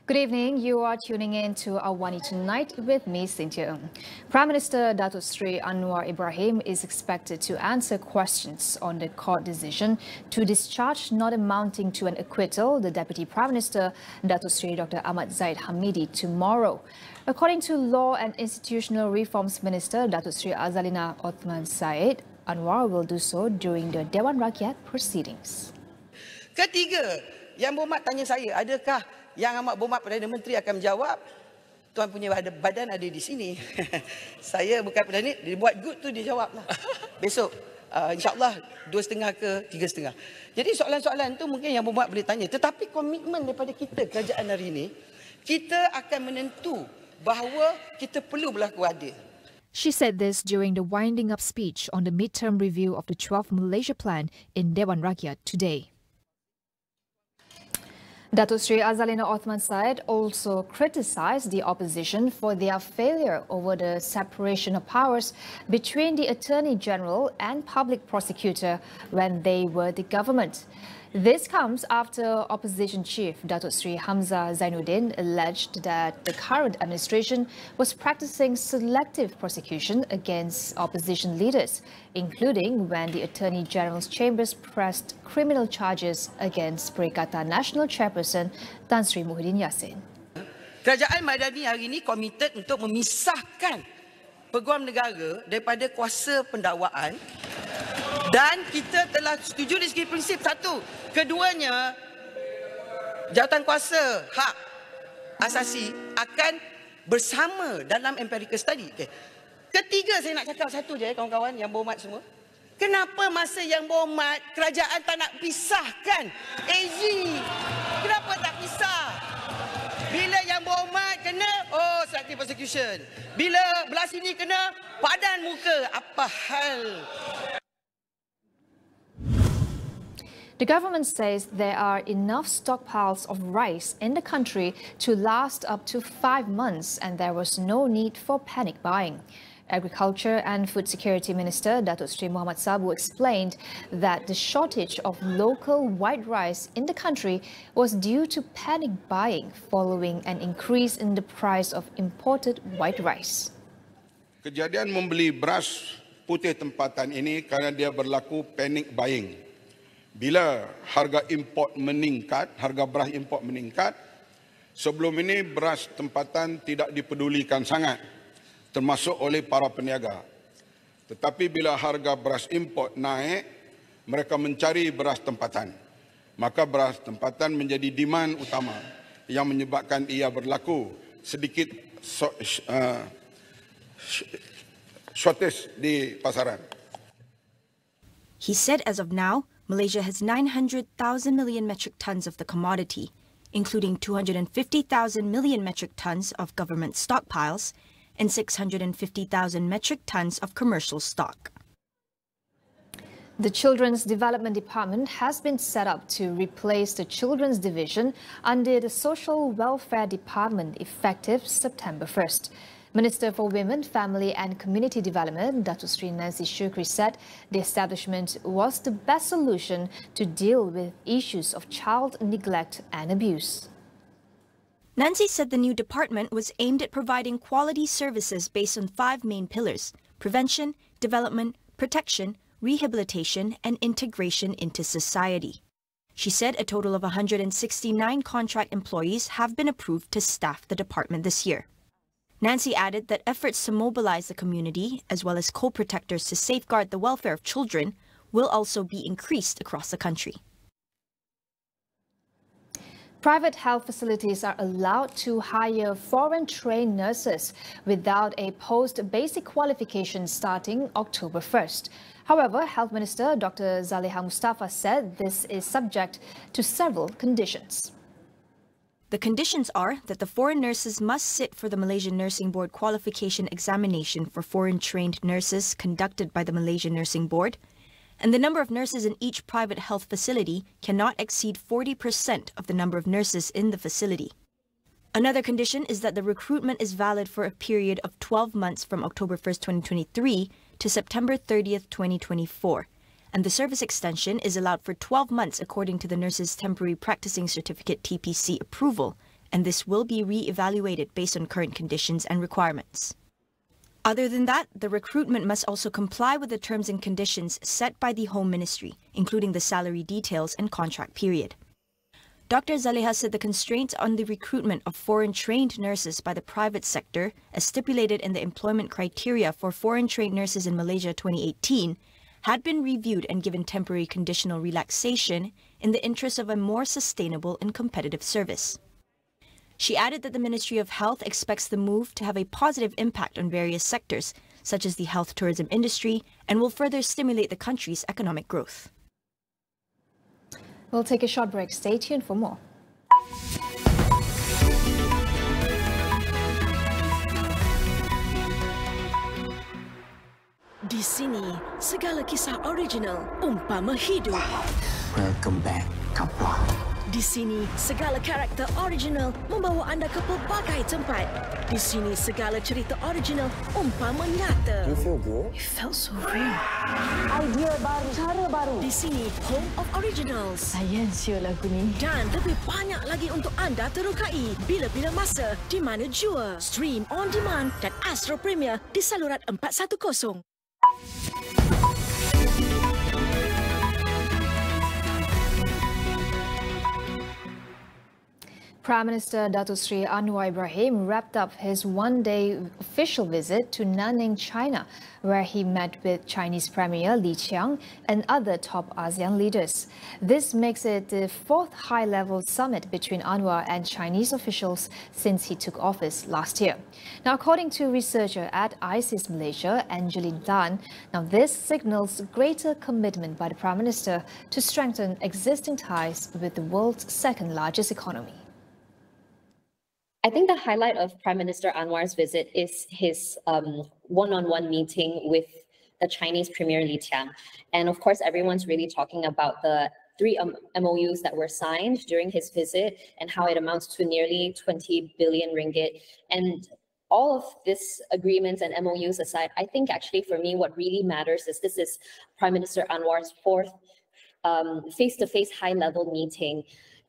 Good evening. You are tuning in to AWANI Tonight with me, Cynthia Ng. Prime Minister Datuk Sri Anwar Ibrahim is expected to answer questions on the court decision to discharge not amounting to an acquittal the Deputy Prime Minister Datuk Sri Dr. Ahmad Zahid Hamidi tomorrow. According to Law and Institutional Reforms Minister Datuk Sri Azalina Othman Said, Anwar will do so during the Dewan Rakyat proceedings. Ketiga, Yang Berhormat tanya saya, adakah Yang Amat Berhormat Perdana Menteri akan menjawab? Tuan punya badan ada di sini. Saya bukan Perdana, dia buat good tu dia jawab lah. Besok, insyaAllah 2.5 ke 3.5. Jadi soalan-soalan tu mungkin Yang Berhormat boleh tanya. Tetapi komitmen daripada kita, kerajaan hari ini, kita akan menentu bahawa kita perlu berlaku adil. She said this during the winding-up speech on the mid-term review of the 12th Malaysia Plan in Dewan Rakyat today. Datuk Sri Azalina Othman Said also criticised the opposition for their failure over the separation of powers between the Attorney General and Public Prosecutor when they were the government. This comes after Opposition Chief Datuk Sri Hamzah Zainuddin alleged that the current administration was practicing selective prosecution against opposition leaders, including when the Attorney General's chambers pressed criminal charges against Perikatan Nasional Chairperson Tan Sri Muhyiddin Yassin. Kerajaan Madani hari ini komited untuk memisahkan peguam negara daripada kuasa pendakwaan. Dan kita telah setuju dari segi prinsip satu. Keduanya, jawatan kuasa hak asasi akan bersama dalam empirical study. Okay. Ketiga, saya nak cakap satu je kawan-kawan Yang Berhormat semua. Kenapa masa Yang Berhormat kerajaan tak nak pisahkan AG? Kenapa tak pisah? Bila Yang Berhormat kena, selective prosecution. Bila belah sini kena, padan muka. Apa hal? The government says there are enough stockpiles of rice in the country to last up to 5 months and there was no need for panic buying. Agriculture and Food Security Minister Datuk Sri Muhammad Sabu explained that the shortage of local white rice in the country was due to panic buying following an increase in the price of imported white rice. Kejadian membeli beras putih tempatan ini kerana dia berlaku panic buying. Bila harga import meningkat, harga beras import meningkat, sebelum ini beras tempatan tidak dipedulikan sangat, termasuk oleh para peniaga. Tetapi bila harga beras import naik, mereka mencari beras tempatan. Maka beras tempatan menjadi demand utama yang menyebabkan ia berlaku sedikit shortage di pasaran. He said as of now, Malaysia has 900,000 million metric tons of the commodity, including 250,000 million metric tons of government stockpiles and 650,000 metric tons of commercial stock. The Children's Development Department has been set up to replace the Children's Division under the Social Welfare Department effective September 1st. Minister for Women, Family and Community Development, Datuk Sri Nancy Shukri said the establishment was the best solution to deal with issues of child neglect and abuse. Nancy said the new department was aimed at providing quality services based on 5 main pillars: prevention, development, protection, rehabilitation and integration into society. She said a total of 169 contract employees have been approved to staff the department this year. Nancy added that efforts to mobilize the community, as well as co-protectors to safeguard the welfare of children, will also be increased across the country. Private health facilities are allowed to hire foreign-trained nurses without a post-basic qualification starting October 1st. However, Health Minister Dr. Zaliha Mustafa said this is subject to several conditions. The conditions are that the foreign nurses must sit for the Malaysian Nursing Board qualification examination for foreign-trained nurses conducted by the Malaysian Nursing Board, and the number of nurses in each private health facility cannot exceed 40% of the number of nurses in the facility. Another condition is that the recruitment is valid for a period of 12 months from October 1st, 2023 to September 30th, 2024, and the service extension is allowed for 12 months according to the Nurses Temporary Practicing Certificate TPC approval and this will be re-evaluated based on current conditions and requirements. Other than that, the recruitment must also comply with the terms and conditions set by the Home Ministry, including the salary details and contract period. Dr. Zaleha said the constraints on the recruitment of foreign-trained nurses by the private sector, as stipulated in the employment criteria for foreign-trained nurses in Malaysia 2018, had been reviewed and given temporary conditional relaxation in the interest of a more sustainable and competitive service. She added that the Ministry of Health expects the move to have a positive impact on various sectors, such as the health tourism industry, and will further stimulate the country's economic growth. We'll take a short break. Stay tuned for more. Di sini, segala kisah original umpama hidup. Welcome back, Kappa. Di sini, segala karakter original membawa anda ke pelbagai tempat. Di sini, segala cerita original umpama nyata. You feel good? It felt so real. Idea baru, cara baru. Di sini, home of originals. Saya siul lagu ni. Dan lebih banyak lagi untuk anda terukai. Bila-bila masa, di mana jua. Stream on demand dan Astro Premier di saluran 410. Prime Minister Datuk Seri Anwar Ibrahim wrapped up his one-day official visit to Nanning, China, where he met with Chinese Premier Li Qiang and other top ASEAN leaders. This makes it the fourth high-level summit between Anwar and Chinese officials since he took office last year. Now, according to researcher at ISIS Malaysia, Angeline Tan, now this signals greater commitment by the Prime Minister to strengthen existing ties with the world's second-largest economy. I think the highlight of Prime Minister Anwar's visit is his one-on-one meeting with the Chinese Premier Li Qiang. And of course, everyone's really talking about the 3 MOUs that were signed during his visit and how it amounts to nearly 20 billion ringgit. And all of this agreements and MOUs aside, I think actually for me, what really matters is this is Prime Minister Anwar's fourth face-to-face high-level meeting.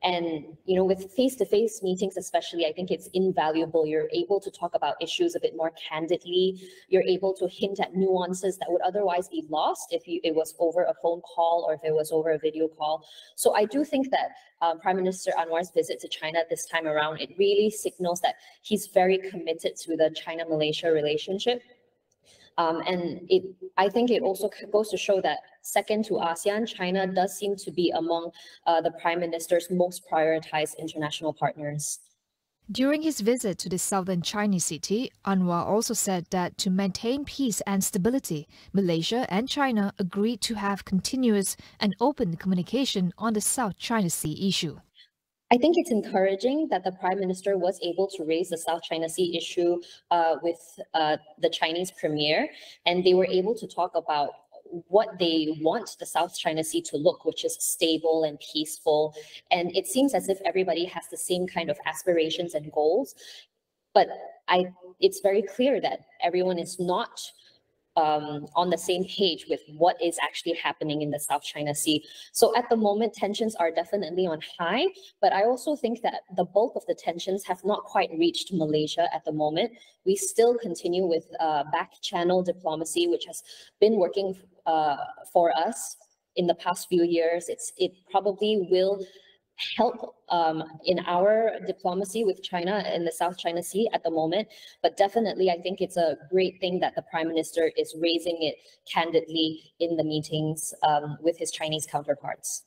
And, you know, with face-to-face meetings especially, I think it's invaluable. You're able to talk about issues a bit more candidly. You're able to hint at nuances that would otherwise be lost if it was over a phone call or if it was over a video call. So I do think that Prime Minister Anwar's visit to China this time around, it really signals that he's very committed to the China-Malaysia relationship. And I think it also goes to show that second to ASEAN, China does seem to be among the Prime Minister's most prioritized international partners. During his visit to the southern Chinese city, Anwar also said that to maintain peace and stability, Malaysia and China agreed to have continuous and open communication on the South China Sea issue. I think it's encouraging that the Prime Minister was able to raise the South China Sea issue with the Chinese Premier, and they were able to talk about what they want the South China Sea to look, which is stable and peaceful. And it seems as if everybody has the same kind of aspirations and goals. But it's very clear that everyone is not on the same page with what is actually happening in the South China Sea. So at the moment, tensions are definitely on high, but I also think that the bulk of the tensions have not quite reached Malaysia at the moment. We still continue with back channel diplomacy, which has been working for us in the past few years. It probably will help in our diplomacy with China in the South China Sea at the moment. But definitely, I think it's a great thing that the Prime Minister is raising it candidly in the meetings with his Chinese counterparts.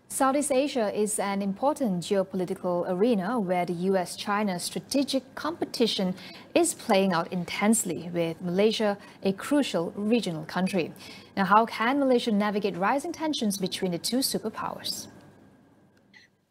Southeast Asia is an important geopolitical arena where the US-China strategic competition is playing out intensely, with Malaysia a crucial regional country. Now, how can Malaysia navigate rising tensions between the two superpowers?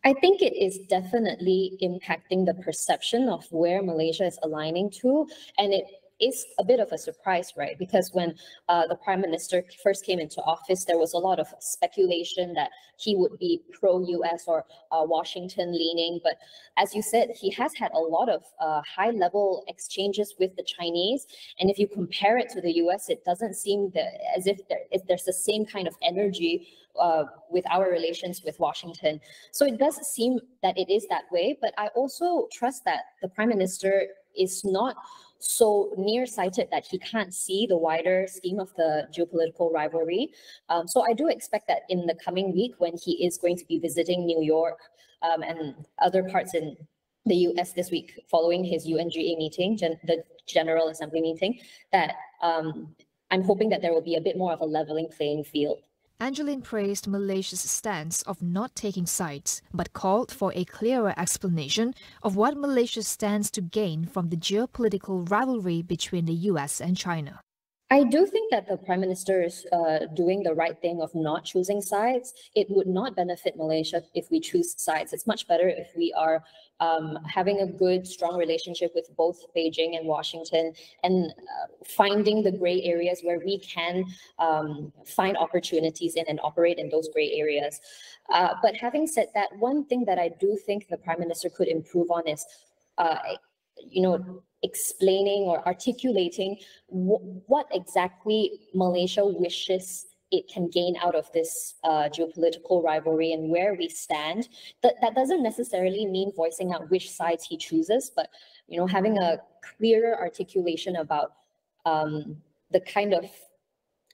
I think it is definitely impacting the perception of where Malaysia is aligning to, and it is a bit of a surprise, right? Because when the Prime Minister first came into office, there was a lot of speculation that he would be pro-US or Washington-leaning. But as you said, he has had a lot of high-level exchanges with the Chinese. And if you compare it to the US, it doesn't seem as if there's the same kind of energy with our relations with Washington. So it does seem that it is that way. But I also trust that the Prime Minister is not so nearsighted that he can't see the wider scheme of the geopolitical rivalry. So I do expect that in the coming week, when he is going to be visiting New York and other parts in the US this week, following his UNGA meeting, the General Assembly meeting, that I'm hoping that there will be a bit more of a leveling playing field. Angeline praised Malaysia's stance of not taking sides, but called for a clearer explanation of what Malaysia stands to gain from the geopolitical rivalry between the US and China. I do think that the Prime Minister is doing the right thing of not choosing sides. It would not benefit Malaysia if we choose sides. It's much better if we are having a good, strong relationship with both Beijing and Washington, and finding the gray areas where we can find opportunities in and operate in those gray areas. But having said that, one thing that I do think the Prime Minister could improve on is, explaining or articulating what exactly Malaysia wishes it can gain out of this geopolitical rivalry and where we stand. That doesn't necessarily mean voicing out which sides he chooses, but having a clearer articulation about the kind of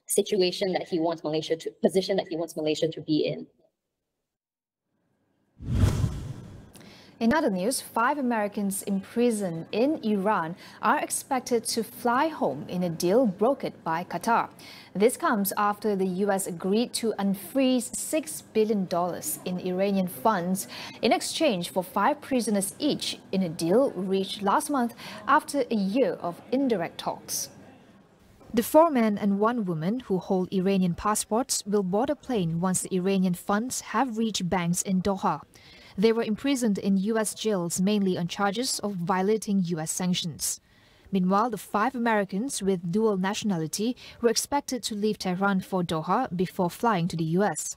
situation that he wants Malaysia to, position that he wants Malaysia to be in. In other news, 5 Americans imprisoned in Iran are expected to fly home in a deal brokered by Qatar. This comes after the US agreed to unfreeze $6 billion in Iranian funds in exchange for 5 prisoners each, in a deal reached last month after a year of indirect talks. The 4 men and 1 woman who hold Iranian passports will board a plane once the Iranian funds have reached banks in Doha. They were imprisoned in US jails mainly on charges of violating US sanctions. Meanwhile, the 5 Americans with dual nationality were expected to leave Tehran for Doha before flying to the US.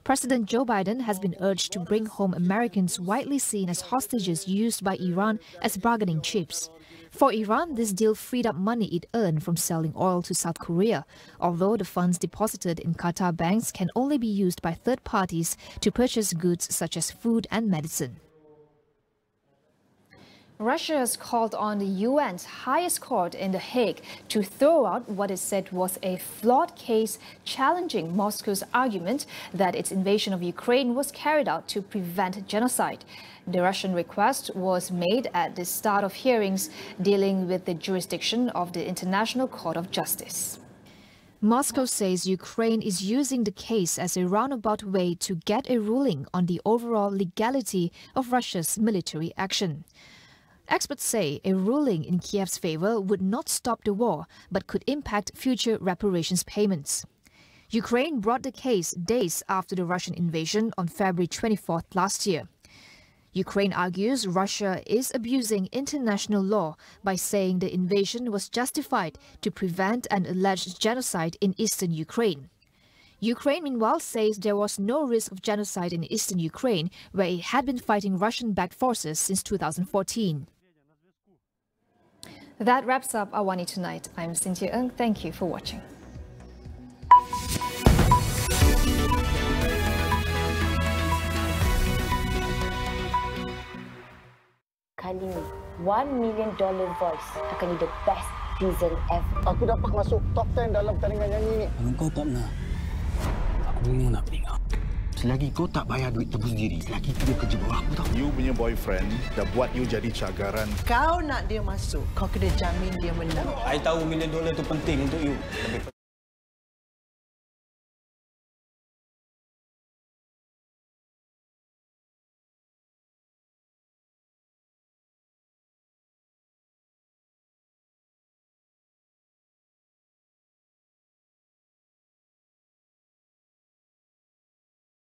President Joe Biden has been urged to bring home Americans widely seen as hostages used by Iran as bargaining chips. For Iran, this deal freed up money it earned from selling oil to South Korea, although the funds deposited in Qatar banks can only be used by third parties to purchase goods such as food and medicine. Russia has called on the UN's highest court in The Hague to throw out what it said was a flawed case challenging Moscow's argument that its invasion of Ukraine was carried out to prevent genocide. The Russian request was made at the start of hearings dealing with the jurisdiction of the International Court of Justice. Moscow says Ukraine is using the case as a roundabout way to get a ruling on the overall legality of Russia's military action. Experts say a ruling in Kiev's favor would not stop the war, but could impact future reparations payments. Ukraine brought the case days after the Russian invasion on February 24th last year. Ukraine argues Russia is abusing international law by saying the invasion was justified to prevent an alleged genocide in eastern Ukraine. Ukraine, meanwhile, says there was no risk of genocide in eastern Ukraine, where it had been fighting Russian-backed forces since 2014. That wraps up AWANI Tonight. I'm Cynthia Ng. Thank you for watching. Kali ni, $1 million voice akan be the best season ever. Aku dapat masuk top 10 dalam pertandingan nyanyi ni. Kalau kau tak nak, aku memang nak dengar. Selagi kau tak bayar duit tebus diri, lelaki tu dia kerja bawah aku tau. You punya boyfriend dah buat you jadi cagaran. Kau nak dia masuk, kau kena jamin dia menang. I tahu $1 million tu penting untuk you.